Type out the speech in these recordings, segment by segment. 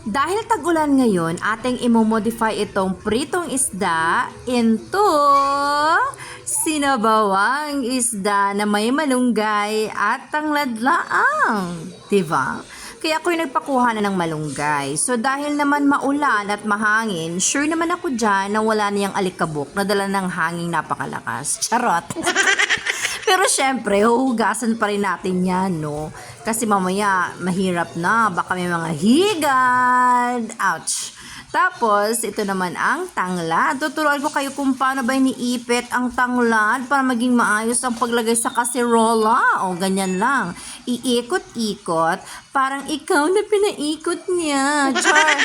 Dahil tag-ulan ngayon, ating imomodify itong pritong isda into sinabawang isda na may malunggay at tangladlaang. Diba? Kaya ako'y nagpakuha na ng malunggay. So dahil naman maulan at mahangin, sure naman ako dyan na wala niyang alikabok na dala ng hanging napakalakas. Charot! Pero syempre, huhugasan pa rin natin yan, no? Kasi mamaya, mahirap na. Baka may mga higad. Ouch! Tapos, ito naman ang tanglad. Tuturuan ko kayo kung paano ba iniipit ang tanglad para maging maayos ang paglagay sa kaserola. O, ganyan lang. Iikot-ikot, parang ikaw na pinaikot niya. Char!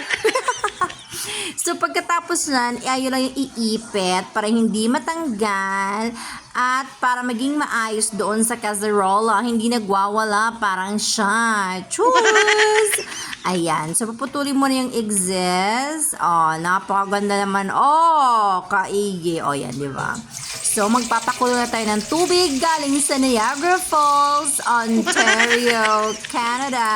So, pagkatapos nan, ayaw lang yung iipit para hindi matanggal at para maging maayos doon sa casserola. Hindi nagwawala, parang siya. Choose! Ayan. So, paputulin mo na yung exes. Oh, napakaganda naman. Oh, kaigi. Oh, yan, di ba? So, magpapakulo na tayo ng tubig galing sa Niagara Falls, Ontario, Canada.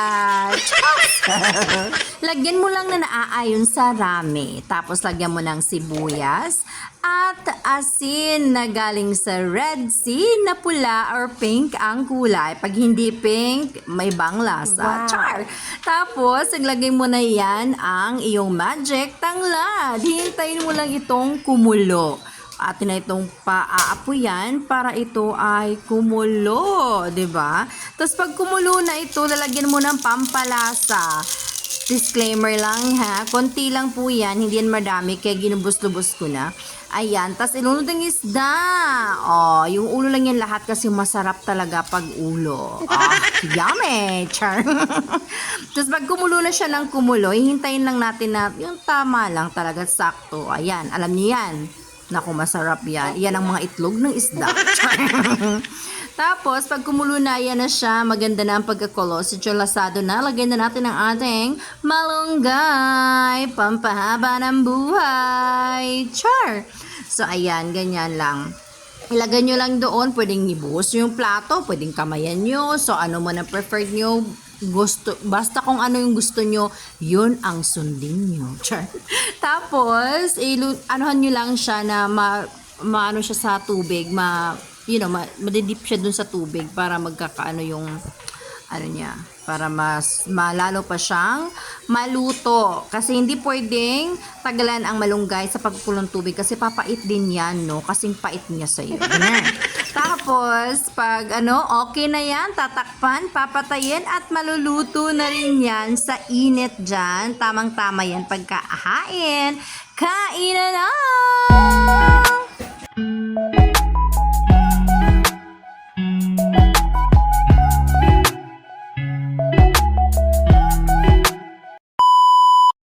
Lagyan mo lang na naaayon sa rami. Tapos, lagyan mo ng sibuyas at asin na galing sa Red Sea na pula or pink ang kulay. Pag hindi pink, may bang lasa. Wow. Char! Tapos, naglagay mo na yan ang iyong magic tanglad. Hintayin mo lang itong kumulo. Atin na itong paaapuyan para ito ay kumulo, 'di ba? Tapos pag kumulo na ito, lalagyan mo ng pampalasa. Disclaimer lang ha, konti lang po yan, hindi yan madami, kaya ginubos-lubos ko na. Ayan, tas ilunod ang isda. Oh, yung ulo lang yan lahat kasi masarap talaga pag ulo. Yummy! Char! Tapos pag kumulo na siya ng kumulo, hihintayin lang natin na yung tama lang talaga, sakto. Ayan, alam niyo yan. Naku, masarap yan. Yan ang mga itlog ng isda. Tapos, pag kumulo na, yan na siya. Maganda na ang pagkakulo. Si Cholasado na. Lagyan na natin ang ating malunggay. Pampahaba ng buhay. Char! So, ayan. Ganyan lang. Ilagay nyo lang doon. Pwedeng ibuhos yung plato. Pwedeng kamayan nyo. So, ano man ang preferred nyo. Basta kung ano yung gusto nyo, yun ang sundin nyo. Char. Tapos, anuhan nyo lang siya na maano siya sa tubig, madidip siya dun sa tubig para magkakaano yung ano niya, para mas malalo pa siyang maluto. Kasi hindi pwedeng tagalan ang malunggay sa pagkulong tubig kasi papait din yan, no? Kasing pait niya sa'yo. Tapos, pag okay na yan, tatakpan, papatayin at maluluto na rin yan sa init dyan. Tamang-tama yan pagkahain. Kain na!